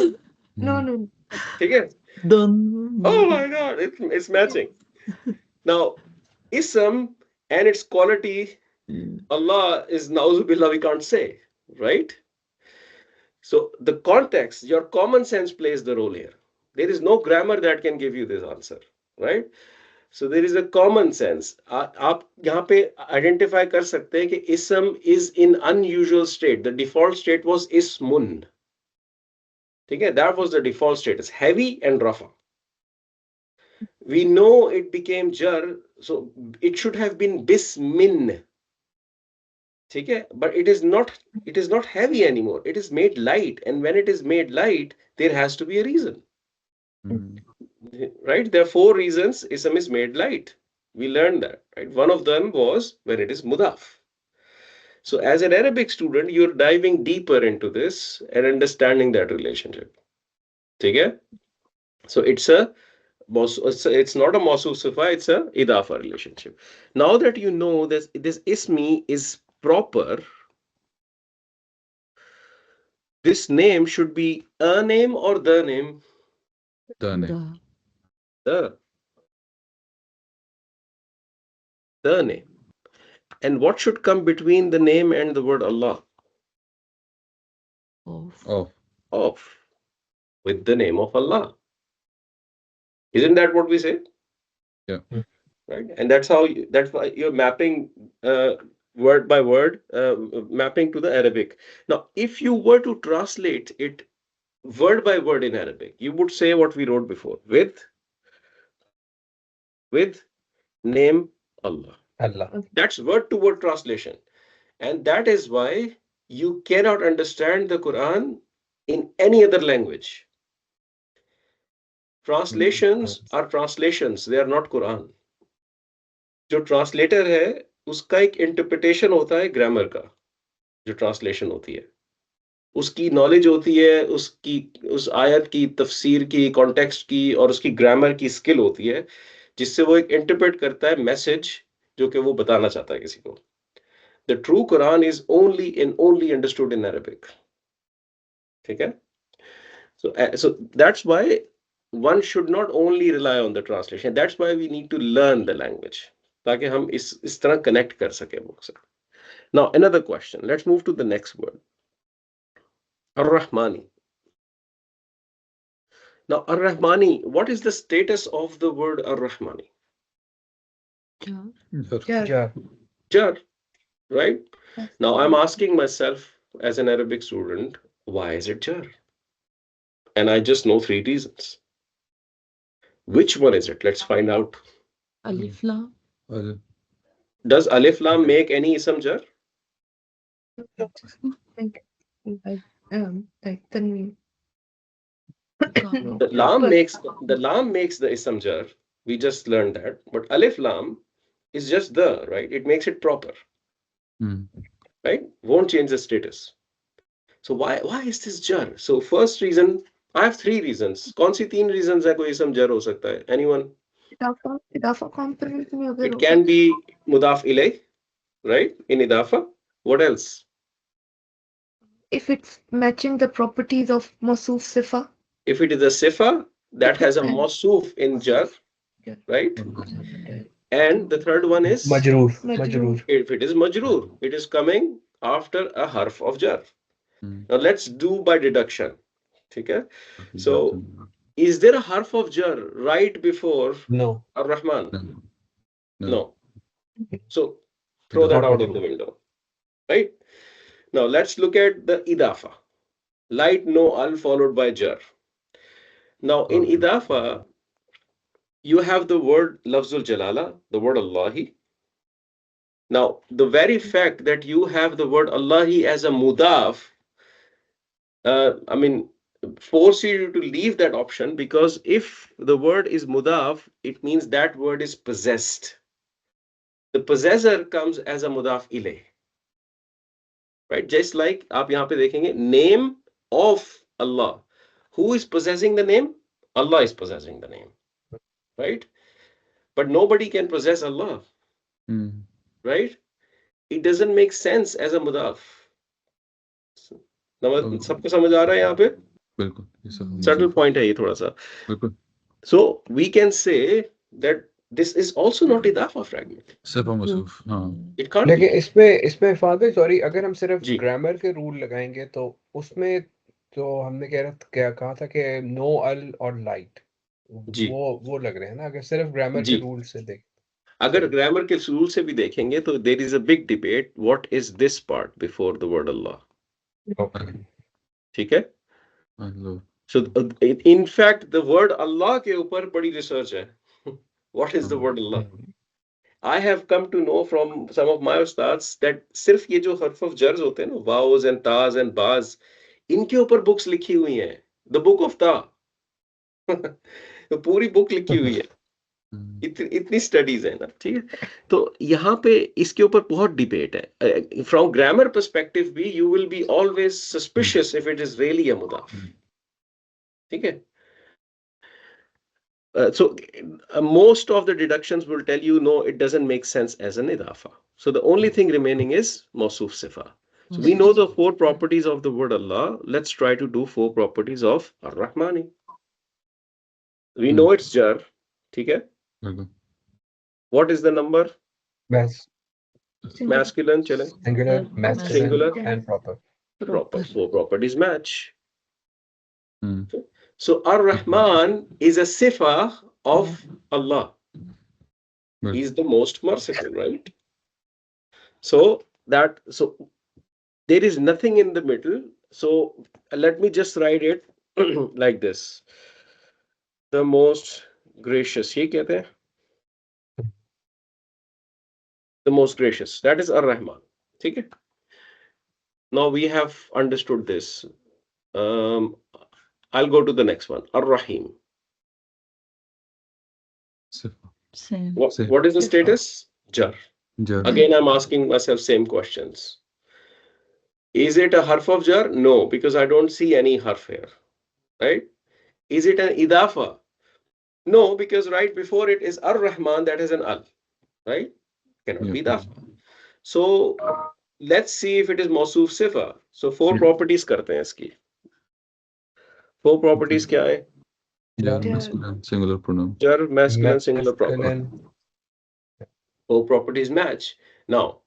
No. Okay? Don't. Oh my God, it's matching. Now, ism and its quality, Allah is na'uzubillah, we can't say, right? So the context, your common sense plays the role here. There is no grammar that can give you this answer, right? So there is a common sense. आप यहाँ पे identify कर सकते हैं कि ism is in unusual state. The default state was ismun. ठीक है? That was the default status, heavy and rafa. We know it became jar, so it should have been bismin. ठीक है? But it is not heavy anymore. It is made light, and when it is made light, there has to be a reason. Right? There are 4 reasons ism is made light. We learned that, right? One of them was when it is mudaf. So as an Arabic student, you're diving deeper into this and understanding that relationship. Okay? So it's not a mawsuf sifa, it's a idafa relationship. Now that you know this ismi is proper, this name should be a name or the name? The name. The name. And what should come between the name and the word Allah? Of. With the name of Allah. Isn't that what we say? Yeah. Right? And that's why you're mapping word by word, mapping to the Arabic. Now, if you were to translate it word by word in Arabic, you would say what we wrote before, with name Allah. That's word to word translation. And that is why you cannot understand the Quran in any other language. Translations are translations, they are not Quran. जो translator है उसका एक interpretation होता है grammar का, जो translation होती है उसकी नॉलेज होती है, उस आयत की तफसीर की, कॉन्टेक्स्ट की और उसकी ग्रामर की स्किल होती है, जिससे वो एक इंटरप्रेट करता है मैसेज जो कि वो बताना चाहता है किसी को. The true Quran is only understood in Arabic. ठीक है? So that's why one should not only rely on the translation. That's why we need to learn the language. ताकि हम इस तरह connect कर सके बुक से. Now another question. Let's move to the next word. Ar-Rahmani. Now Ar-Rahmani, what is the status of the word Ar-Rahmani? Jar. Jar. Right? Now I'm asking myself, as an Arabic student, why is it jar? And I just know 3 reasons. Which one is it? Let's find out. Alif Lam. Alif. Does Alif Lam make any ism jar? Like Tanween. The lam makes the ism jar. We just learned that. But Alif Lam is just the, right? It makes it proper, right? Won't change the status. So why is this jar? So first reason, I have 3 reasons. कौन सी 3 reasons है कोई ism jar हो सकता है? Anyone? इदाफा component में अगर It होगा can be mudaf ilayh, right? In idafa. What else? if it's matching the properties of Mawsuf Sifa. If it is a sifa that has a mawsuf in jar, right? And the third one is Majroor. if it is majroor, it is coming after a harf of jar. Now let's do by deduction. Okay? So is there a harf of jar right before No. Ar-Rahman? No. So throw that out of the window. Right? Now let's look at the idafa. Light no al followed by jar. Now in idafa, you have the word lafzul jalala, the word Allahi. Now, the very fact that you have the word Allahi as a mudaf, force you to leave that option, because if the word is mudaf, it means that word is possessed. The possessor comes as a mudaf ilayh. Right? Just like आप यहाँ पे देखेंगे, name of Allah. Who is possessing the name? Allah is possessing the name. Right? But nobody can possess Allah. Right? It doesn't make sense as a mudaf. सबको समझ आ रहा है यहाँ पे? बिल्कुल, Subtle point है ये थोड़ा सा. बिल्कुल. So we can say that this is also not idafa fragment. Sifa मौसूफ. It can't लेकिन be. इसमें फादर सॉरी, अगर हम सिर्फ जी. ग्रामर के रूल लगाएंगे तो उसमें तो हमने कहा था कि नो अल और लाइट जी. वो लग रहे हैं ना, अगर सिर्फ ग्रामर जी. के रूल से देख. अगर ग्रामर के रूल से भी देखेंगे तो there is a big debate. What is this part before the word Allah? Okay. ठीक है? So in fact the word Allah के ऊपर बड़ी research है. What is the word Allah? I have come to know from some of my ustads that सिर्फ ये जो harf of jars होते हैं ना, vows and tas and bas, इनके ऊपर books लिखी हुई हैं. The book of ta. तो पूरी book लिखी हुई है. इतनी स्टडीज है ना, ठीक है. तो यहाँ पे इसके ऊपर बहुत डिबेट है. फ्रॉम ग्रामर पर्सपेक्टिव भी you will be always suspicious if it is really a मुदाफ. ठीक है. So most of the deductions will tell you no, it doesn't make sense as an idafa. So the only thing remaining is mawsuf sifa. So we know the 4 properties of the word Allah. Let's try to do 4 properties of Ar-Rahmani. We know it's jar. ठीक है. What is the number? Masculine, chale. Singular and proper. Proper. 4 properties match. So Ar-Rahman is a sifa of Allah. He is the most merciful, right? So there is nothing in the middle. So let me just write it like this. The most gracious. ये कहते हैं. The most gracious. That is Ar-Rahman. ठीक है? Now we have understood this. I'll go to the next one. Ar-Rahim. Same. What is the status? Jar. Again, I'm asking myself same questions. Is it a harf of jar? No, because I don't see any harf here. Right? Is it an idafa? No, because right before it is Ar-Rahman, that is an al. Right? Cannot be idafa. So let's see if it is mawsuf sifa. So 4 properties करते हैं इसकी. 4 properties क्या है? Jar, masculine, singular pronoun. Jar, masculine, singular, proper. 4 properties match. Now,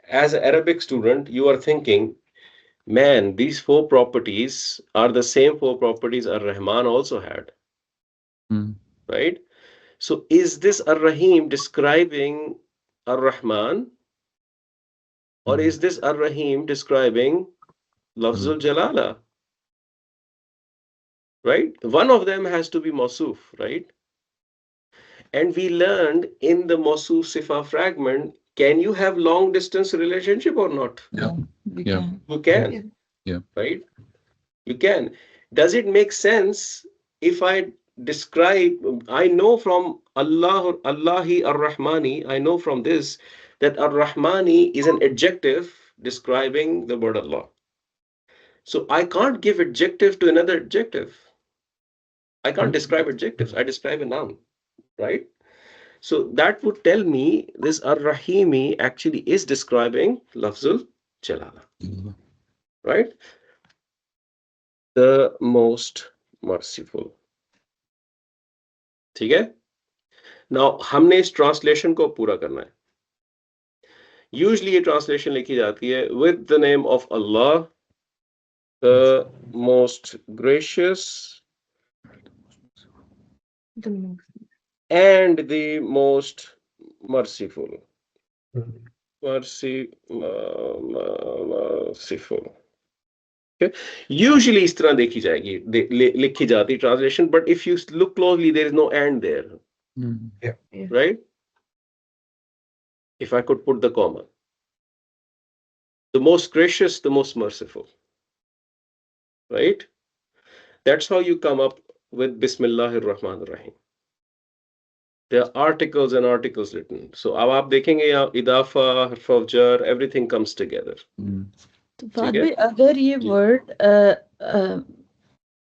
as an Arabic student, you are thinking, man, these 4 properties are the same 4 properties Ar-Rahman also had. Right? So is this Ar-Rahim describing Ar-Rahman? Or is this Ar-Rahim describing lafzul jalala, right? One of them has to be mawsuf, right? And we learned in the mawsuf sifa fragment, can you have long distance relationship or not? Yeah. We Yeah. can. You can. Yeah. Yeah. Right? You can. Does it make sense if I describe, I know from Allah, Allahi Ar-Rahmani, I know from this that Ar-Rahmani is an adjective describing the word Allah. So I can't give adjective to another adjective. I can't describe adjectives. I describe a noun, right? So that would tell me this Ar-Rahimi actually is describing Lafzul Jalala, right? The most merciful. ठीक है? Now हमने इस translation को पूरा करना है. Usually ये translation लिखी जाती है with the name of Allah, the most gracious The most. and the most merciful. Merciful. Okay. Usually इस तरह देखी जाएगी, लिखी जाती translation, but if you look closely, there is no and there, Yeah. right? If I could put the comma. The most gracious, the most merciful. Right? That's how you come up with Bismillah ar-Rahman ar-Rahim. There are articles and articles written. So अब आप देखेंगे यहाँ इदाफा, हर्फ of जर, everything comes together. तो Fahd है? भाई अगर ये जी। वर्ड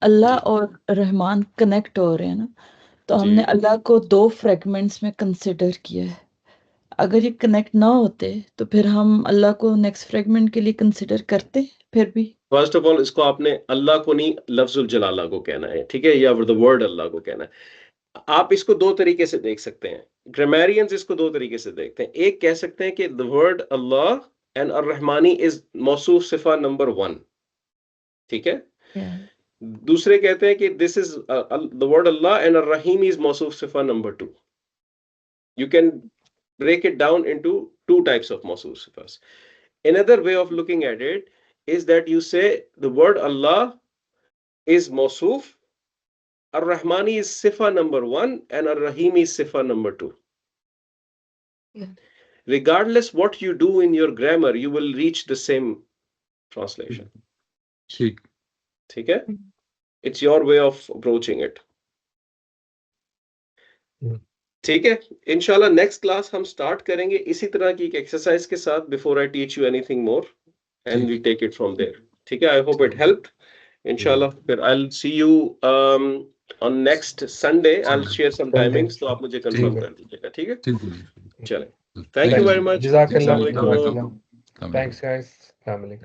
अल्लाह जी। और रहमान कनेक्ट हो रहे हैं ना, तो जी। हमने अल्लाह को 2 फ्रेगमेंट्स में कंसिडर किया है. अगर ये कनेक्ट ना होते तो फिर हम अल्लाह को नेक्स्ट फ्रेगमेंट के लिए कंसिडर करते फिर भी. फर्स्ट ऑफ ऑल इसको आपने अल्लाह को नहीं लफ्जुल जलाला को कहना है, ठीक है, या द वर्ड अल्लाह को कहना है. आप इसको दो तरीके से देख सकते हैं. ग्रामेरियंस इसको दो तरीके से देखते हैं. एक कह सकते हैं कि द वर्ड अल्लाह एंड अर्रहमानी इज मौसूफ सिफा नंबर 1, ठीक है. दूसरे कहते हैं कि this is the word Allah and अर्रहीम इज मौसूफ सिफा number 2. You can break it down into 2 types of mawsuf sifas. Another way of looking at it is that you say the word Allah is mawsuf, Ar-Rahmani is sifa number 1 and Ar-Rahim is sifa number 2. Yeah. Regardless what you do in your grammar, you will reach the same translation. ठीक. ठीक है? It's your way of approaching it. ठीक है. इंशाल्लाह next class हम start करेंगे इसी तरह की एक एक्सरसाइज के साथ. Before I teach you anything more and we take it from there. ठीक है. I hope it helped. इंशाल्लाह फिर I will see you on next Sunday. I will share some timings, तो आप मुझे कंफर्म कर दीजिएगा. ठीक है. चलें. Thank you very much. Jazakallah. अस्सलाम वालेकुम. Thanks guys. Family.